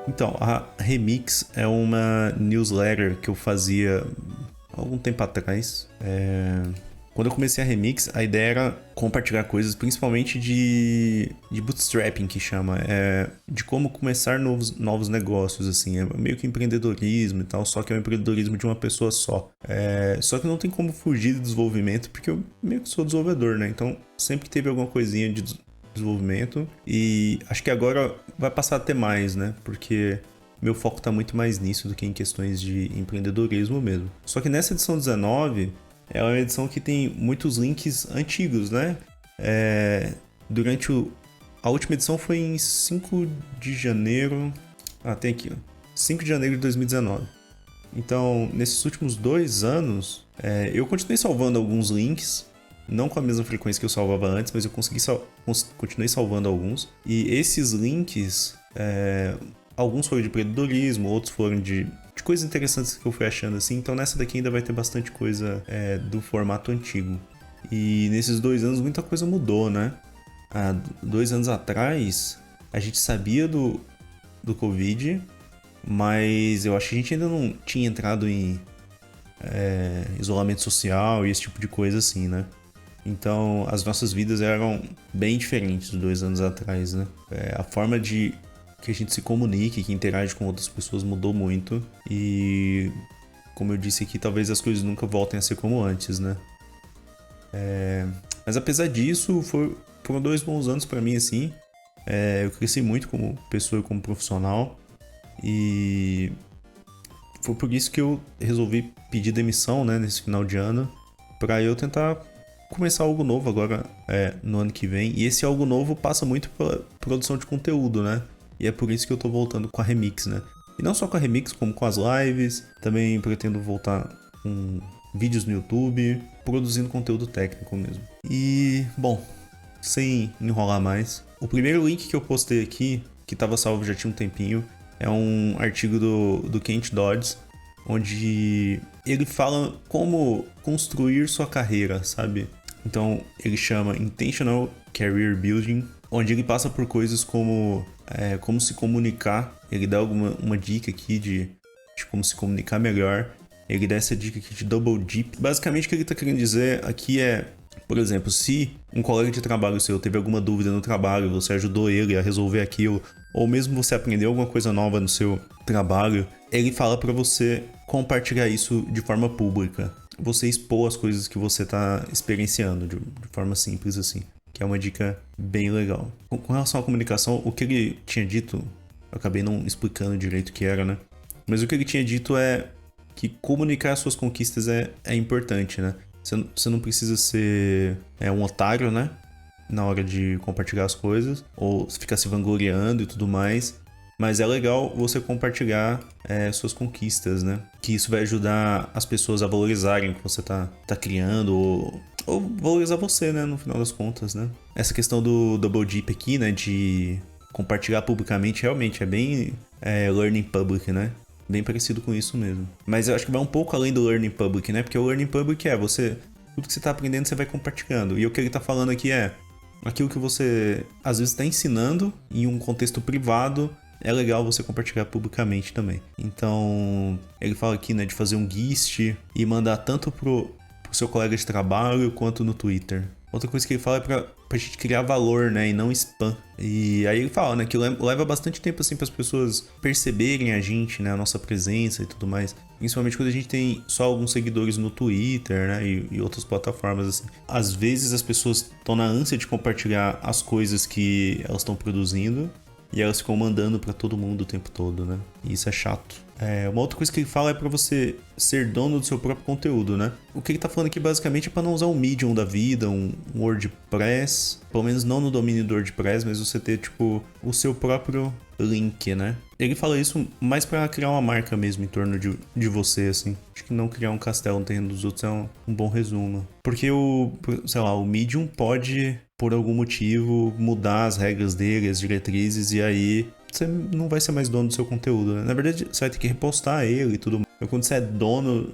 Então, a Remix é uma newsletter que eu fazia há algum tempo atrás. Quando eu comecei a Remix, a ideia era compartilhar coisas, principalmente de bootstrapping, que chama. De como começar novos negócios, assim. É meio que empreendedorismo e tal, só que é um empreendedorismo de uma pessoa só. Só que não tem como fugir do desenvolvimento, porque eu meio que sou desenvolvedor, né? Então, sempre teve alguma coisinha de desenvolvimento. E acho que agora vai passar a ter mais, né? Porque meu foco tá muito mais nisso do que em questões de empreendedorismo mesmo. Só que nessa edição 19, é uma edição que tem muitos links antigos, né? Durante a última edição foi em 5 de janeiro. Tem aqui, ó. 5 de janeiro de 2019. Então, nesses últimos 2 anos, eu continuei salvando alguns links. Não com a mesma frequência que eu salvava antes, mas eu continuei salvando alguns. E esses links, alguns foram de empreendedorismo, outros foram de coisas interessantes que eu fui achando assim. Então nessa daqui ainda vai ter bastante coisa do formato antigo. E nesses 2 anos muita coisa mudou, né? Há 2 anos atrás a gente sabia do Covid, mas eu acho que a gente ainda não tinha entrado em isolamento social e esse tipo de coisa assim, né? Então as nossas vidas eram bem diferentes de 2 anos atrás, né? A forma de que a gente se comunique, que interage com outras pessoas mudou muito. E como eu disse aqui, talvez as coisas nunca voltem a ser como antes, né? Mas apesar disso, foram 2 bons anos pra mim, assim. Eu cresci muito como pessoa e como profissional. E foi por isso que eu resolvi pedir demissão, né, nesse final de ano, pra eu tentar começar algo novo agora no ano que vem. E esse algo novo passa muito pela produção de conteúdo, né? E é por isso que eu tô voltando com a Remix, né? E não só com a Remix, como com as lives. Também pretendo voltar com vídeos no YouTube, produzindo conteúdo técnico mesmo. E, bom, sem enrolar mais, o primeiro link que eu postei aqui, que tava salvo já tinha um tempinho, é um artigo do Kent Dodds, onde ele fala como construir sua carreira, sabe? Então ele chama Intentional Career Building, onde ele passa por coisas como como se comunicar. Ele dá uma dica aqui de como se comunicar melhor. Ele dá essa dica aqui de Double Dip. Basicamente o que ele está querendo dizer aqui por exemplo, se um colega de trabalho seu teve alguma dúvida no trabalho, você ajudou ele a resolver aquilo, ou mesmo você aprendeu alguma coisa nova no seu trabalho, ele fala para você compartilhar isso de forma pública. Você expor as coisas que você está experienciando de forma simples assim, que é uma dica bem legal. Com relação à comunicação, o que ele tinha dito, eu acabei não explicando direito o que era, né? Mas o que ele tinha dito é que comunicar suas conquistas é importante, né? Você não precisa ser um otário, né? Na hora de compartilhar as coisas, ou ficar se vangloriando e tudo mais. Mas é legal você compartilhar suas conquistas, né? Que isso vai ajudar as pessoas a valorizarem o que você tá criando, ou valorizar você, né? No final das contas, né? Essa questão do Double Dip aqui, né? De compartilhar publicamente, realmente é bem learning public, né? Bem parecido com isso mesmo. Mas eu acho que vai um pouco além do learning public, né? Porque o learning public tudo que você tá aprendendo você vai compartilhando. E o que ele tá falando aqui aquilo que você às vezes está ensinando em um contexto privado, é legal você compartilhar publicamente também. Então, ele fala aqui, né, de fazer um GIST e mandar tanto pro seu colega de trabalho quanto no Twitter. Outra coisa que ele fala é pra gente criar valor, né, e não spam. E aí ele fala, né, que leva bastante tempo, assim, para as pessoas perceberem a gente, né, a nossa presença e tudo mais. Principalmente quando a gente tem só alguns seguidores no Twitter, né, e outras plataformas, assim. Às vezes as pessoas estão na ânsia de compartilhar as coisas que elas estão produzindo e elas ficam mandando pra todo mundo o tempo todo, né, e isso é chato. Uma outra coisa que ele fala é pra você ser dono do seu próprio conteúdo, né? O que ele tá falando aqui basicamente é pra não usar um Medium da vida, um WordPress, pelo menos não no domínio do WordPress, mas você ter, tipo, o seu próprio link, né? Ele fala isso mais pra criar uma marca mesmo em torno de você, assim. Acho que não criar um castelo no terreno dos outros é um bom resumo. Porque sei lá, o Medium pode, por algum motivo, mudar as regras dele, as diretrizes, e aí você não vai ser mais dono do seu conteúdo, né? Na verdade, você vai ter que repostar ele e tudo mais. Então, quando você é dono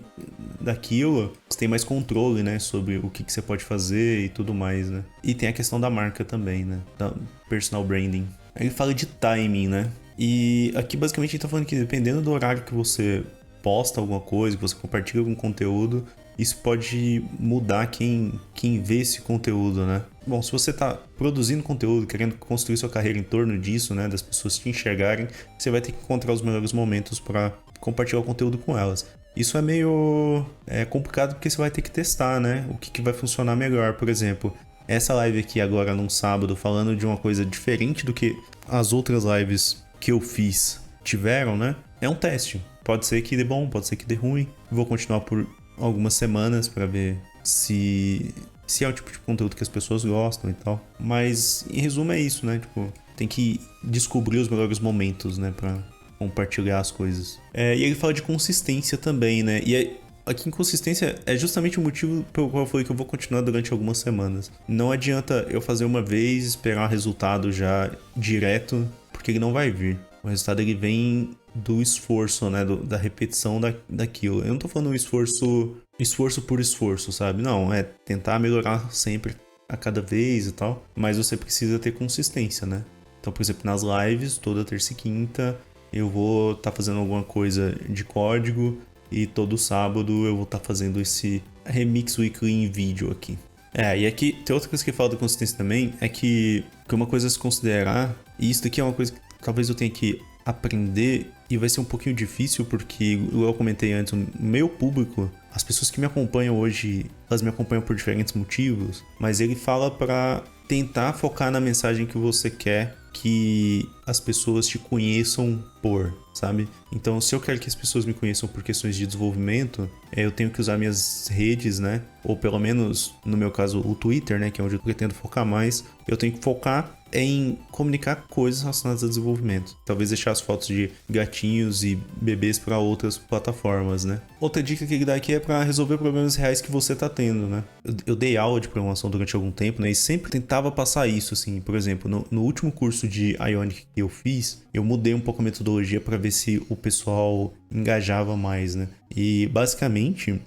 daquilo, você tem mais controle, né? Sobre o que você pode fazer e tudo mais, né? E tem a questão da marca também, né? Da personal branding. Aí ele fala de timing, né? E aqui basicamente a gente tá falando que dependendo do horário que você posta alguma coisa, que você compartilha algum conteúdo, isso pode mudar quem vê esse conteúdo, né? Bom, se você tá produzindo conteúdo, querendo construir sua carreira em torno disso, né, das pessoas te enxergarem, você vai ter que encontrar os melhores momentos para compartilhar o conteúdo com elas. Isso é meio complicado porque você vai ter que testar, né? O que vai funcionar melhor. Por exemplo, essa live aqui agora num sábado falando de uma coisa diferente do que as outras lives que eu fiz tiveram, né? É um teste. Pode ser que dê bom, pode ser que dê ruim. Vou continuar por algumas semanas para ver se é o tipo de conteúdo que as pessoas gostam e tal. Mas em resumo é isso, né? Tipo, tem que descobrir os melhores momentos, né, para compartilhar as coisas. E ele fala de consistência também, né? E aqui inconsistência é justamente o motivo pelo qual eu falei que eu vou continuar durante algumas semanas. Não adianta eu fazer uma vez, esperar resultado já direto, porque ele não vai vir. O resultado ele vem do esforço, né? Da repetição daquilo. Eu não tô falando esforço por esforço, sabe? Não, é tentar melhorar sempre a cada vez e tal. Mas você precisa ter consistência, né? Então, por exemplo, nas lives, toda terça e quinta, eu vou estar fazendo alguma coisa de código. E todo sábado eu vou estar fazendo esse Remix Weekly em vídeo aqui. E aqui tem outra coisa que fala da consistência também, é que uma coisa a se considerar, e isso daqui é uma coisa que talvez eu tenha que aprender, e vai ser um pouquinho difícil, porque, como eu comentei antes, o meu público, as pessoas que me acompanham hoje, elas me acompanham por diferentes motivos, mas ele fala para tentar focar na mensagem que você quer que as pessoas te conheçam por, sabe? Então, se eu quero que as pessoas me conheçam por questões de desenvolvimento, eu tenho que usar minhas redes, né? Ou pelo menos, no meu caso, o Twitter, né? Que é onde eu pretendo focar mais. Eu tenho que focar em comunicar coisas relacionadas a desenvolvimento. Talvez deixar as fotos de gatinhos e bebês para outras plataformas, né? Outra dica que ele dá aqui é para resolver problemas reais que você tá tendo, né? Eu dei aula de programação durante algum tempo, né? E sempre tentava passar isso, assim. Por exemplo, no último curso de Ionic que eu fiz, eu mudei um pouco a metodologia para ver se o pessoal engajava mais, né? E basicamente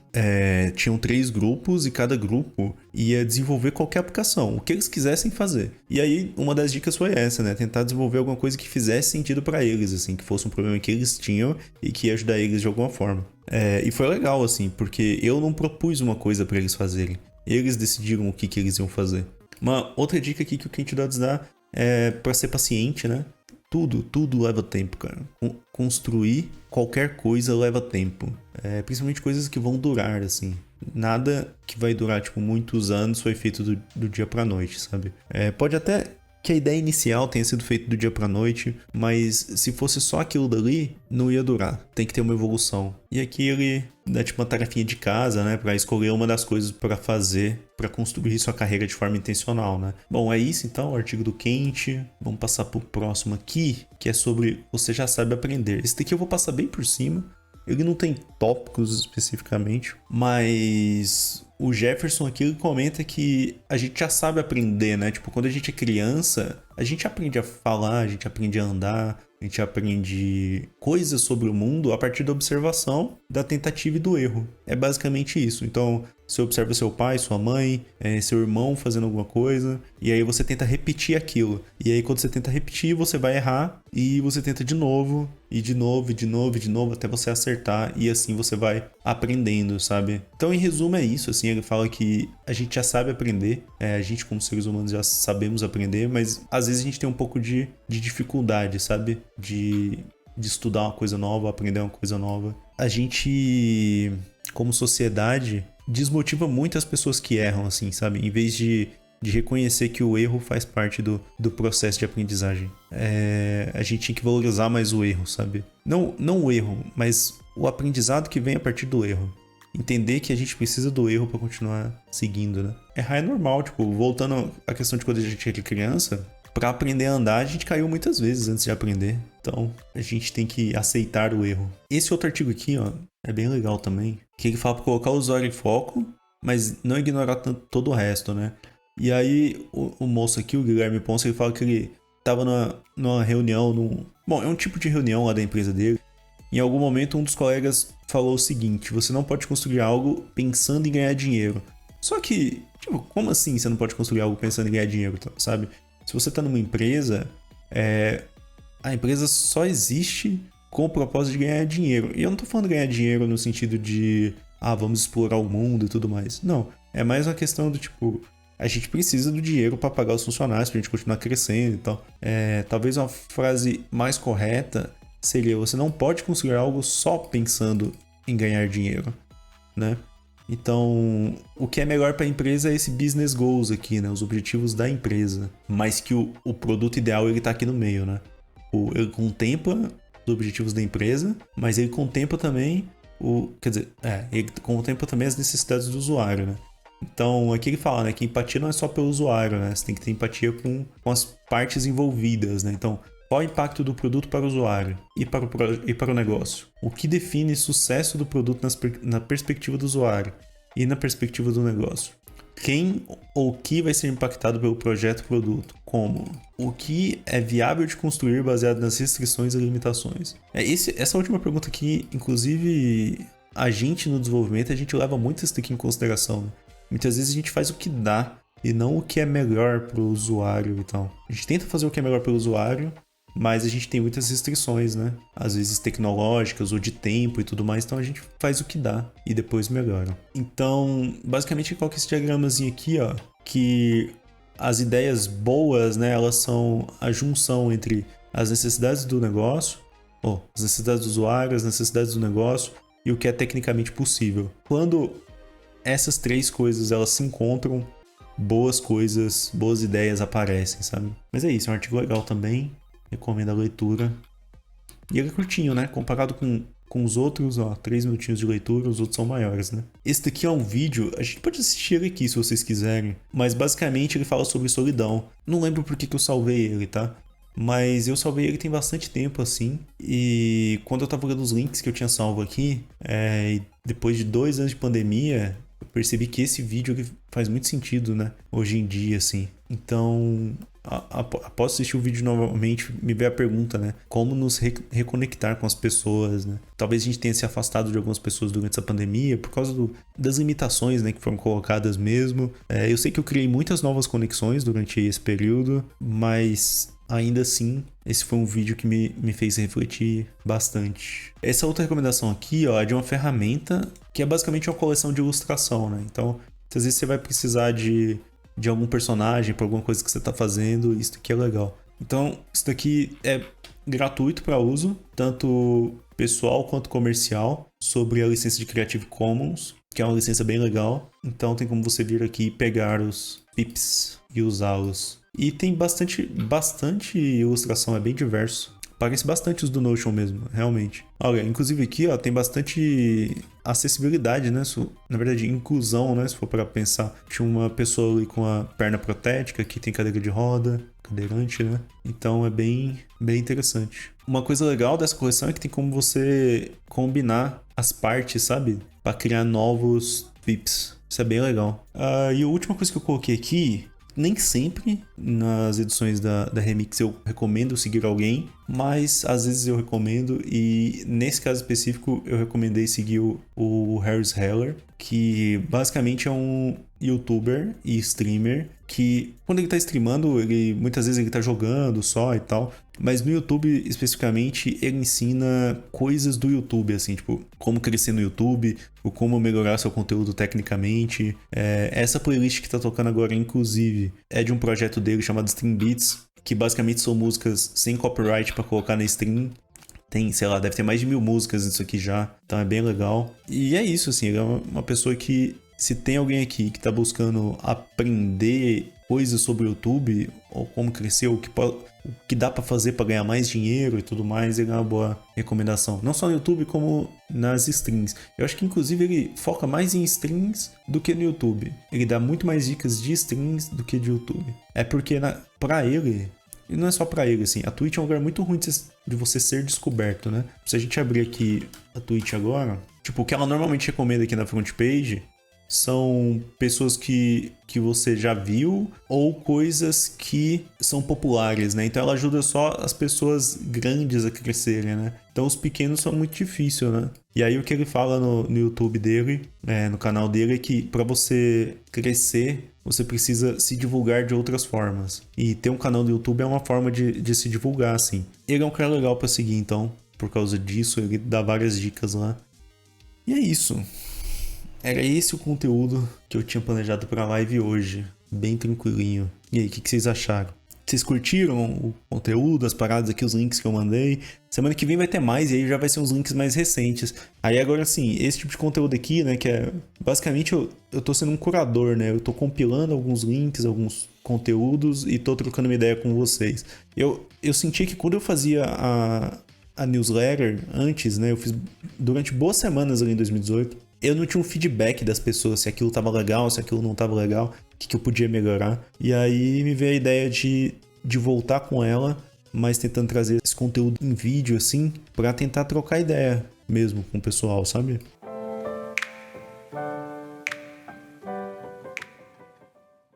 tinham 3 grupos e cada grupo ia desenvolver qualquer aplicação, o que eles quisessem fazer. E aí uma das dicas foi essa, né? Tentar desenvolver alguma coisa que fizesse sentido para eles, assim, que fosse um problema que eles tinham e que ia ajudar eles de alguma forma. E foi legal, assim, porque eu não propus uma coisa para eles fazerem. Eles decidiram o que eles iam fazer. Uma outra dica aqui que o Kenty Dodds dá é para ser paciente, né? Tudo leva tempo, cara. Construir qualquer coisa leva tempo. Principalmente coisas que vão durar, assim. Nada que vai durar, tipo, muitos anos foi feito do dia pra noite, sabe? Pode até que a ideia inicial tenha sido feita do dia pra noite, mas se fosse só aquilo dali, não ia durar. Tem que ter uma evolução. E aqui ele dá tipo uma tarefinha de casa, né, pra escolher uma das coisas pra fazer, pra construir sua carreira de forma intencional, né. Bom, é isso então, o artigo do Kenty. Vamos passar pro próximo aqui, que é sobre você já sabe aprender. Esse daqui eu vou passar bem por cima. Ele não tem tópicos especificamente, mas o Jefferson aqui ele comenta que a gente já sabe aprender, né? Tipo, quando a gente é criança, a gente aprende a falar, a gente aprende a andar, a gente aprende coisas sobre o mundo a partir da observação, da tentativa e do erro. É basicamente isso. Então, você observa seu pai, sua mãe, seu irmão fazendo alguma coisa, e aí você tenta repetir aquilo. E aí quando você tenta repetir, você vai errar, e você tenta de novo, e de novo, e de novo, e de novo, até você acertar, e assim você vai aprendendo, sabe? Então, em resumo, é isso, assim, ele fala que a gente já sabe aprender, a gente como seres humanos já sabemos aprender, mas às vezes a gente tem um pouco de dificuldade, sabe? De estudar uma coisa nova, aprender uma coisa nova. A gente, como sociedade, desmotiva muito as pessoas que erram, assim, sabe? Em vez de reconhecer que o erro faz parte do processo de aprendizagem. A gente tinha que valorizar mais o erro, sabe? Não o erro, mas o aprendizado que vem a partir do erro. Entender que a gente precisa do erro para continuar seguindo, né? Errar é normal, tipo, voltando à questão de quando a gente era criança, para aprender a andar, a gente caiu muitas vezes antes de aprender. Então, a gente tem que aceitar o erro. Esse outro artigo aqui, ó, é bem legal também. Que ele fala para colocar o usuário em foco, mas não ignorar todo o resto, né? E aí, o moço aqui, o Guilherme Ponce, ele fala que ele tava numa reunião, Bom, é um tipo de reunião lá da empresa dele. Em algum momento, um dos colegas falou o seguinte: você não pode construir algo pensando em ganhar dinheiro. Só que, tipo, como assim você não pode construir algo pensando em ganhar dinheiro, sabe? Se você tá numa empresa, a empresa só existe com o propósito de ganhar dinheiro. E eu não tô falando ganhar dinheiro no sentido de, vamos explorar o mundo e tudo mais. Não, é mais uma questão do tipo, a gente precisa do dinheiro para pagar os funcionários, pra gente continuar crescendo e tal. Talvez uma frase mais correta seria, você não pode construir algo só pensando em ganhar dinheiro, né? Então, o que é melhor para a empresa é esse business goals aqui, né? Os objetivos da empresa. Mas que o produto ideal, ele tá aqui no meio, né? Ele contempla os objetivos da empresa, mas ele contempla também ele contempla também as necessidades do usuário, né? Então, aqui ele fala, né, que empatia não é só pelo usuário, né? Você tem que ter empatia com as partes envolvidas, né? Então, qual o impacto do produto para o usuário e para o negócio? O que define sucesso do produto na perspectiva do usuário e na perspectiva do negócio? Quem ou o que vai ser impactado pelo projeto produto? Como? O que é viável de construir baseado nas restrições e limitações? Essa última pergunta aqui, inclusive, a gente no desenvolvimento, a gente leva muito isso daqui em consideração, né? Muitas vezes a gente faz o que dá e não o que é melhor para o usuário e tal. A gente tenta fazer o que é melhor para o usuário, mas a gente tem muitas restrições, né? Às vezes tecnológicas ou de tempo e tudo mais, então a gente faz o que dá e depois melhora. Então, basicamente, qual que é esse diagramazinho aqui, ó? Que as ideias boas, né? Elas são a junção entre as necessidades do negócio, as necessidades do usuário, as necessidades do negócio e o que é tecnicamente possível. Quando essas três coisas elas se encontram, boas coisas, boas ideias aparecem, sabe? Mas é isso, é um artigo legal também. Recomendo a leitura. E ele é curtinho, né? Comparado com os outros, 3 minutinhos de leitura, os outros são maiores, né? Esse daqui é um vídeo, a gente pode assistir ele aqui se vocês quiserem, mas basicamente ele fala sobre solidão. Não lembro por que eu salvei ele, tá? Mas eu salvei ele tem bastante tempo, assim, e quando eu tava olhando os links que eu tinha salvo aqui, depois de 2 anos de pandemia, eu percebi que esse vídeo faz muito sentido, né? Hoje em dia, assim. Então, após assistir o vídeo novamente, me veio a pergunta, né? Como nos reconectar com as pessoas, né? Talvez a gente tenha se afastado de algumas pessoas durante essa pandemia por causa das limitações, né? Que foram colocadas mesmo. Eu sei que eu criei muitas novas conexões durante esse período, mas ainda assim, esse foi um vídeo que me fez refletir bastante. Essa outra recomendação aqui, ó, é de uma ferramenta que é basicamente uma coleção de ilustração, né? Então, às vezes você vai precisar de algum personagem para alguma coisa que você está fazendo, isso aqui é legal. Então, isso daqui é gratuito para uso, tanto pessoal quanto comercial, sobre a licença de Creative Commons, que é uma licença bem legal. Então, tem como você vir aqui e pegar os pips e usá-los. E tem bastante ilustração, é bem diverso. Parece bastante os do Notion mesmo, realmente. Olha, inclusive aqui, ó, tem bastante acessibilidade, né? Na verdade, inclusão, né? Se for para pensar. Tinha uma pessoa ali com a perna protética, que tem cadeira de roda, cadeirante, né? Então é bem interessante. Uma coisa legal dessa coleção é que tem como você combinar as partes, sabe? Para criar novos pips. Isso é bem legal. E a última coisa que eu coloquei aqui, nem sempre nas edições da Remix eu recomendo seguir alguém, mas às vezes eu recomendo, e nesse caso específico eu recomendei seguir o Harris Heller, que basicamente é um youtuber e streamer que, quando ele tá streamando, muitas vezes ele tá jogando só e tal, mas no YouTube especificamente ele ensina coisas do YouTube, assim, tipo, como crescer no YouTube, ou como melhorar seu conteúdo tecnicamente. Essa playlist que tá tocando agora, inclusive, é de um projeto dele chamado Stream Beats, que basicamente são músicas sem copyright para colocar na stream. Tem, sei lá, deve ter mais de 1000 músicas nisso aqui já, então é bem legal. E é isso, assim, ele é uma pessoa que, se tem alguém aqui que tá buscando aprender coisas sobre o YouTube, ou como crescer, o que dá para fazer para ganhar mais dinheiro e tudo mais, ele é uma boa recomendação. Não só no YouTube, como nas streams. Eu acho que, inclusive, ele foca mais em streams do que no YouTube. Ele dá muito mais dicas de streams do que de YouTube. É porque, pra ele, e não é só pra ele, assim, a Twitch é um lugar muito ruim de você ser descoberto, né? Se a gente abrir aqui a Twitch agora, tipo, o que ela normalmente recomenda aqui na front page são pessoas que você já viu ou coisas que são populares, né? Então ela ajuda só as pessoas grandes a crescerem, né? Então os pequenos são muito difíceis, né? E aí o que ele fala no YouTube dele, no canal dele, é que para você crescer, você precisa se divulgar de outras formas. E ter um canal do YouTube é uma forma de se divulgar, assim. Ele é um cara legal para seguir, então, por causa disso, ele dá várias dicas lá. E é isso. Era esse o conteúdo que eu tinha planejado para a live hoje. Bem tranquilinho. E aí, o que vocês acharam? Vocês curtiram o conteúdo, as paradas aqui, os links que eu mandei? Semana que vem vai ter mais e aí já vai ser uns links mais recentes. Aí agora sim, esse tipo de conteúdo aqui, né, que é... Basicamente eu tô sendo um curador, né? Eu tô compilando alguns links, alguns conteúdos e tô trocando uma ideia com vocês. Eu senti que quando eu fazia a newsletter antes, né? Eu fiz durante boas semanas ali em 2018. Eu não tinha um feedback das pessoas, se aquilo tava legal, se aquilo não tava legal, o que eu podia melhorar. E aí me veio a ideia de voltar com ela, mas tentando trazer esse conteúdo em vídeo, assim, pra tentar trocar ideia mesmo com o pessoal, sabe?